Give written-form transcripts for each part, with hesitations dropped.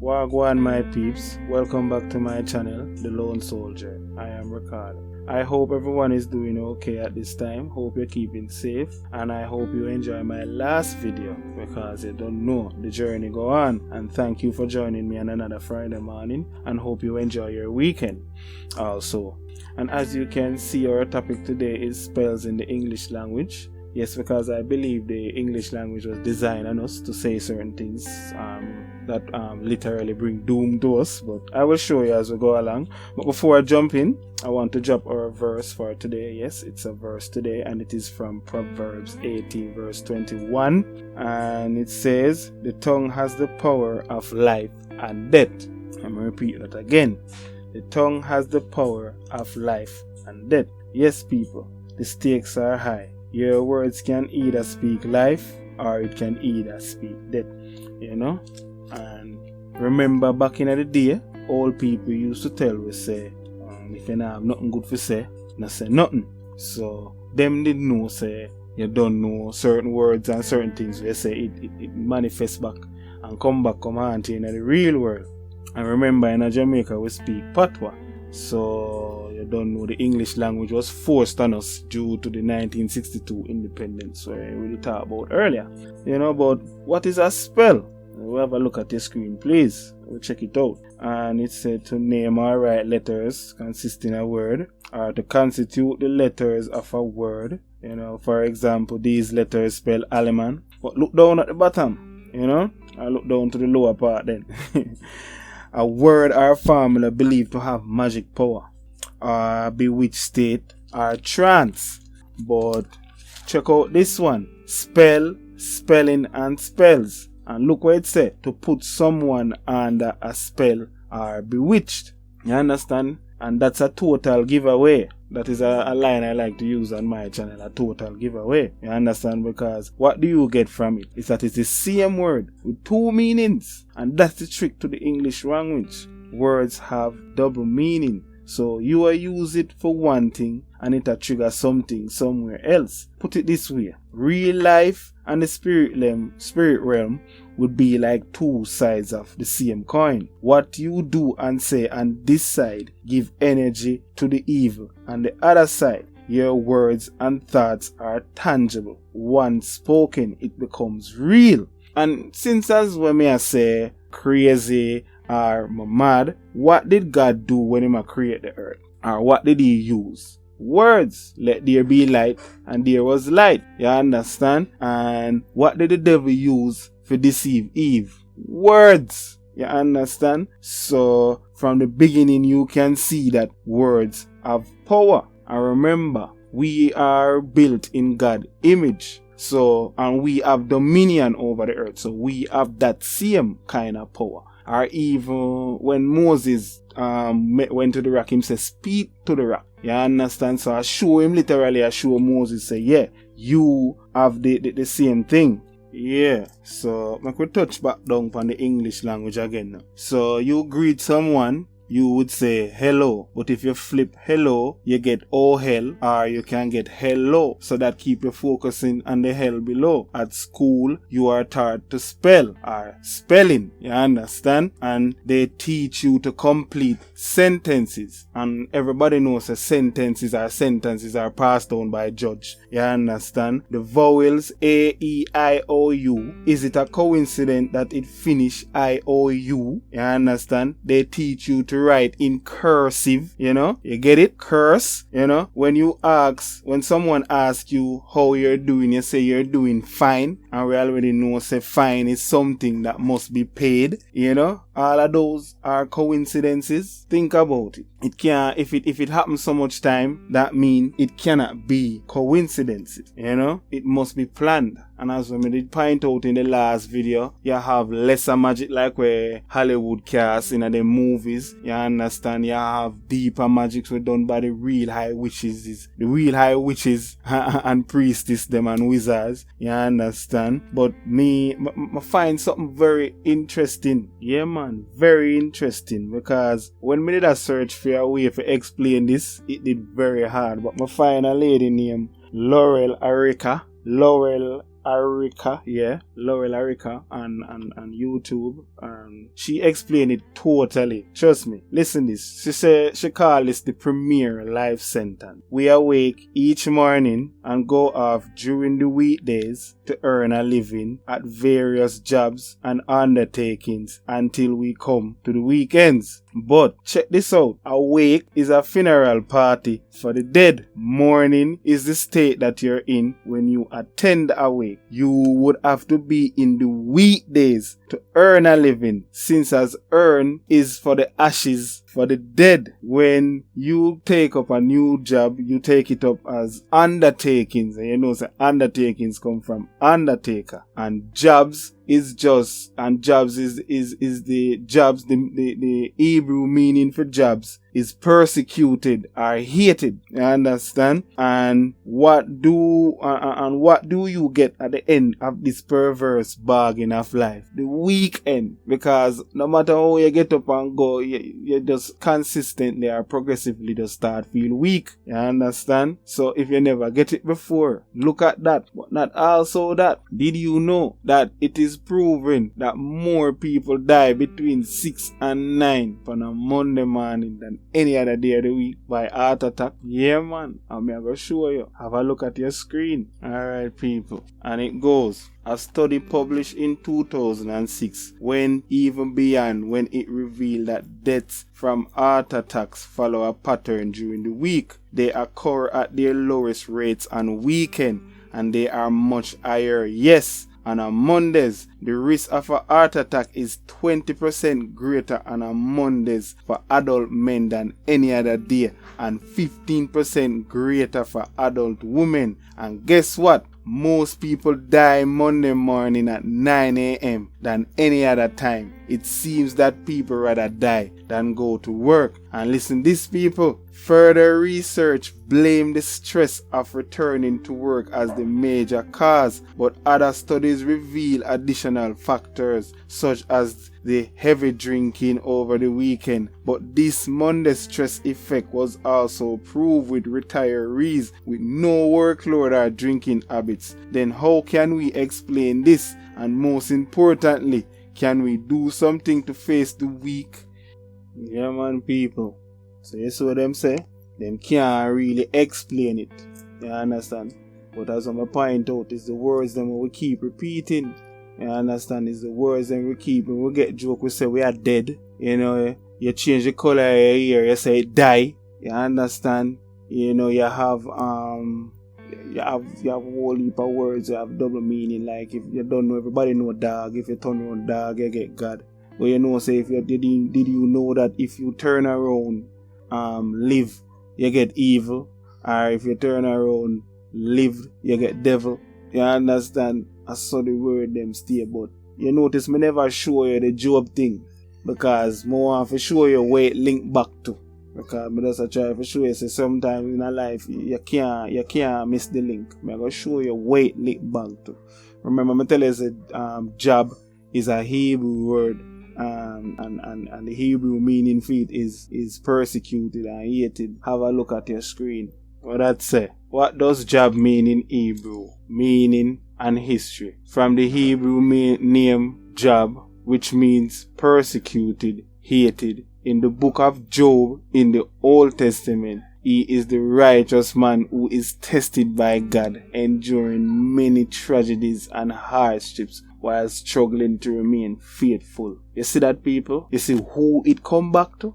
Wagwan my peeps, welcome back to my channel, The Lone Soldier. I am Ricardo. I hope everyone is doing okay at this time, hope you're keeping safe, and I hope you enjoy my last video because you don't know the journey go on. And thank you for joining me on another Friday morning, and hope you enjoy your weekend also. And as you can see, our topic today is spells in the English language. Yes, because I believe the English language was designed on us to say certain things that literally bring doom to us. But I will show you as we go along. But before I jump in, I want to drop our verse for today. Yes, it's a verse today, and it is from Proverbs 18 verse 21. And it says, "The tongue has the power of life and death." I'm going to repeat that again. The tongue has the power of life and death. Yes, people, the stakes are high. Your words can either speak life or it can either speak death, And remember back in the day, old people used to tell we say, if you don't have nothing good to say, not say nothing. So them didn't know say you don't know certain words and certain things we say it manifests back and come haunt you in the real world. And remember in Jamaica we speak Patois. So you don't know the English language was forced on us due to the 1962 independence where we talked about earlier. But what is a spell? We'll have a look at your screen, please. We'll check it out. And it said to name or write letters consisting of a word, or to constitute the letters of a word. For example, these letters spell Aleman. But look down at the bottom, I look down to the lower part then. A word or formula believed to have magic power, or bewitched state, or trance. But check out this one. Spell, spelling, and spells. And look what it said. To put someone under a spell or bewitched. You understand? And that's a total giveaway. That is a line I like to use on my channel. A total giveaway. You understand? Because what do you get from it? Is that it's the same word with two meanings. And that's the trick to the English language. Words have double meaning. So you will use it for one thing and it'll trigger something somewhere else. Put it this way. Real life and the spirit realm would be like two sides of the same coin. What you do and say on this side give energy to the evil. On the other side, your words and thoughts are tangible. Once spoken, it becomes real. And since as when I say crazy or mad, what did God do when he created the earth? Or what did he use? Words. Let there be light, and there was light. You understand? And what did the devil use to deceive Eve? Words. You understand? So from the beginning you can see that words have power. And remember, we are built in God's image. So, and we have dominion over the earth. So we have that same kind of power. Or even when Moses went to the rock, him said, speak to the rock. You understand? So I show Moses, say, yeah, you have the same thing. Yeah. So I could touch back down on the English language again now. So you greet someone, you would say hello. But if you flip hello, you get oh hell, or you can get hello. So that keep you focusing on the hell below. At school, you are taught to spell or spelling. You understand? And they teach you to complete sentences. And everybody knows that sentences are passed down by a judge. You understand? The vowels A, E, I, O, U. Is it a coincidence that it finish I, O, U? You understand? They teach you to write in cursive, you get it? Curse, when someone asks you how you're doing, you say you're doing fine, and we already know say fine is something that must be paid, all of those are coincidences. Think about it. It can't, if it happens so much time, that means it cannot be coincidences, it must be planned. And as we did point out in the last video, you have lesser magic like where Hollywood cast in the movies. You understand? You have deeper magics were done by the real high witches. The real high witches and priestess them and wizards. You understand? But me find something very interesting. Yeah man, very interesting. Because when me did a search for a way to explain this, it did very hard. But I find a lady named Laurel Arica. Laurel Arica, Laurel Arica on YouTube. She explained it totally. Trust me. Listen this. She said she called this the premier life sentence. We awake each morning and go off during the weekdays to earn a living at various jobs and undertakings until we come to the weekends. But check this out. Awake is a funeral party for the dead. Mourning is the state that you're in when you attend a wake. You would have to be in the weekdays to earn a living, since as earn is for the ashes for the dead. When you take up a new job, you take it up as undertakings. And you know, so undertakings come from undertaker. And jobs is just, and jobs is the jobs, the Hebrew meaning for jobs is persecuted or hated. You understand? And what do you get at the end of this perverse bargain of life? The weekend. Because no matter how you get up and go, you just consistently or progressively just start feel weak. You understand? So if you never get it before, look at that. But not also that. Did you know that it is proven that more people die between 6 and 9 on a Monday morning than any other day of the week by heart attack? Yeah, man. I'm going to show you. Have a look at your screen. Alright, people. And it goes. A study published in 2006 went even beyond when it revealed that deaths from heart attacks follow a pattern during the week. They occur at their lowest rates on weekend, and they are much higher, yes, and on Mondays. The risk of a heart attack is 20% greater on a Mondays for adult men than any other day, and 15% greater for adult women. And guess what? Most people die Monday morning at 9 a.m. than any other time. It seems that people rather die than go to work. And listen, these people, further research blame the stress of returning to work as the major cause, but other studies reveal additional factors such as the heavy drinking over the weekend. But this Monday stress effect was also proved with retirees with no workload or drinking habits. Then how can we explain this? And most importantly, can we do something to face the weak? Yeah, man, people. So you see what them say? Them can't really explain it. You understand? But as I'm point out, it's the words them we keep repeating. You understand? It's the words them we keep. When we get joke, we say we are dead. You know, you change the color of your hair, you say die. You understand? You know, you have a whole heap of words, you have double meaning. Like if you don't know, everybody know dog. If you turn around dog, you get God. But you know, say if you did you know that if you turn around live, you get evil, or if you turn around live, you get devil. You understand? I saw the word them stay, but you notice me never show you the Job thing, because more want to show you where it link back to. Because I just try to show you, say sometimes in a life you can't miss the link. I'm gonna show you where it link back to. Remember, I tell you that job is a Hebrew word. And the Hebrew meaning for it is persecuted and hated. Have a look at your screen. What that say? What does job mean in Hebrew? Meaning and history. From the Hebrew name Job, which means persecuted, hated. In the book of Job in the Old Testament, he is the righteous man who is tested by God, enduring many tragedies and hardships while struggling to remain faithful. You see that, people? You see who it come back to?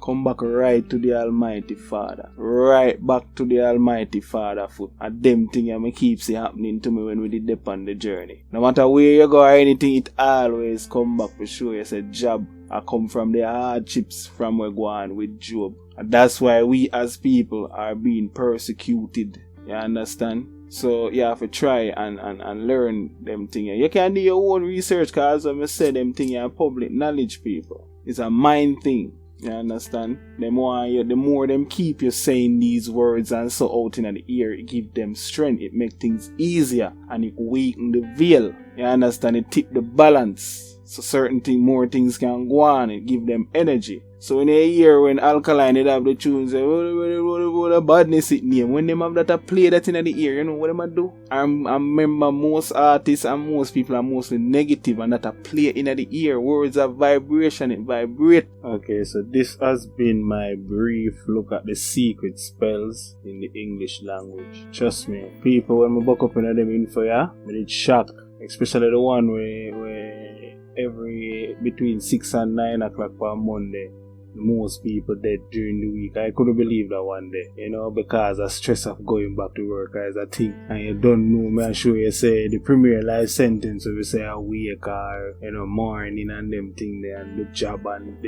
Come back right to the Almighty Father. Right back to the Almighty Father foot. And them thing I keep see happening to me when we did dip on the journey. No matter where you go or anything, it always come back to show you. Say Job I come from the hardships from where go on with Job. And that's why we as people are being persecuted. You understand? So you have to try and learn them things. You can do your own research, because as I said, them things are public knowledge, people. It's a mind thing. You understand? The more them keep you saying these words and so out in the ear, it give them strength. It make things easier and it weaken the veil. You understand? It tip the balance. so certain more things can go on. It give them energy. So in a year when Alkaline did have the tunes, what a badness it name. When them have that a play that in the ear, you know what them a do? I remember most artists and most people are mostly negative and that a play in the ear. Words are vibration, it vibrate. Okay, so this has been my brief look at the secret spells in the English language. Trust me, people when I buck up in them info, yeah, I did shock. Especially the one where every between 6 and 9 o'clock per Monday. Most people dead during the week. I couldn't believe that one day, you know, because the stress of going back to work as a thing. And you don't know, me I'm sure you say the premier life sentence, if you say a week or, you know, morning and them thing there and the job and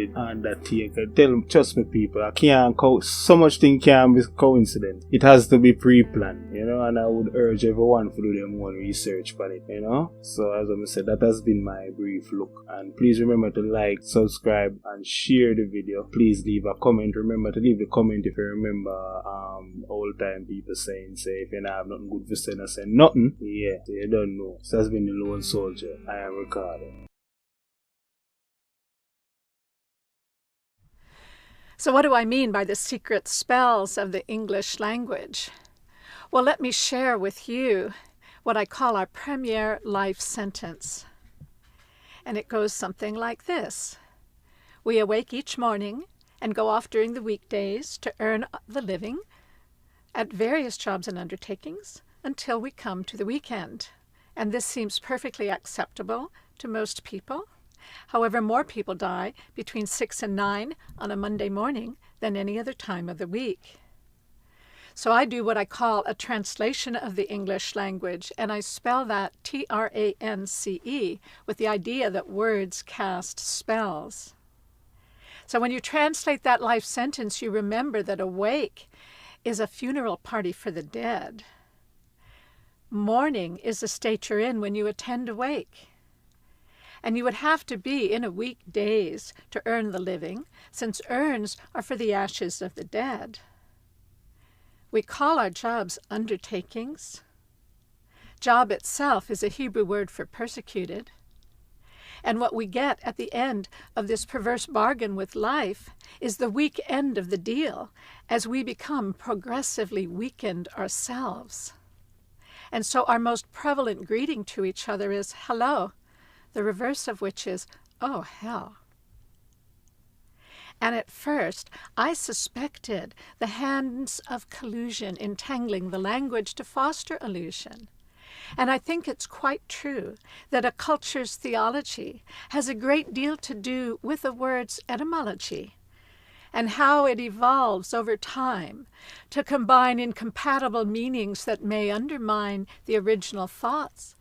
that take. Tell them, trust me people, I can't so much thing can't be coincidence. It has to be pre-planned, you know, and I would urge everyone to do their own research on it, you know. So as I said, that has been my brief look. And please remember to like, subscribe and share the video. Please leave a comment. Remember to leave the comment if you remember old time people saying, say if you don't have nothing good to say, I say nothing. Yeah, so you don't know. So that's been the Lone Soldier. I am Ricardo. So what do I mean by the secret spells of the English language? Well, let me share with you what I call our premier life sentence. And it goes something like this. We awake each morning and go off during the weekdays to earn the living at various jobs and undertakings until we come to the weekend. And this seems perfectly acceptable to most people. However, more people die between 6 and 9 on a Monday morning than any other time of the week. So I do what I call a translation of the English language, and I spell that Trance, with the idea that words cast spells. So when you translate that life sentence, you remember that a wake is a funeral party for the dead. Mourning is the state you're in when you attend a wake. And you would have to be in a weekdays to earn the living, since urns are for the ashes of the dead. We call our jobs undertakings. Job itself is a Hebrew word for persecuted. And what we get at the end of this perverse bargain with life is the weak end of the deal as we become progressively weakened ourselves. And so our most prevalent greeting to each other is hello, the reverse of which is, oh, hell. And at first, I suspected the hands of collusion entangling the language to foster illusion. And I think it's quite true that a culture's theology has a great deal to do with a word's etymology and how it evolves over time to combine incompatible meanings that may undermine the original thoughts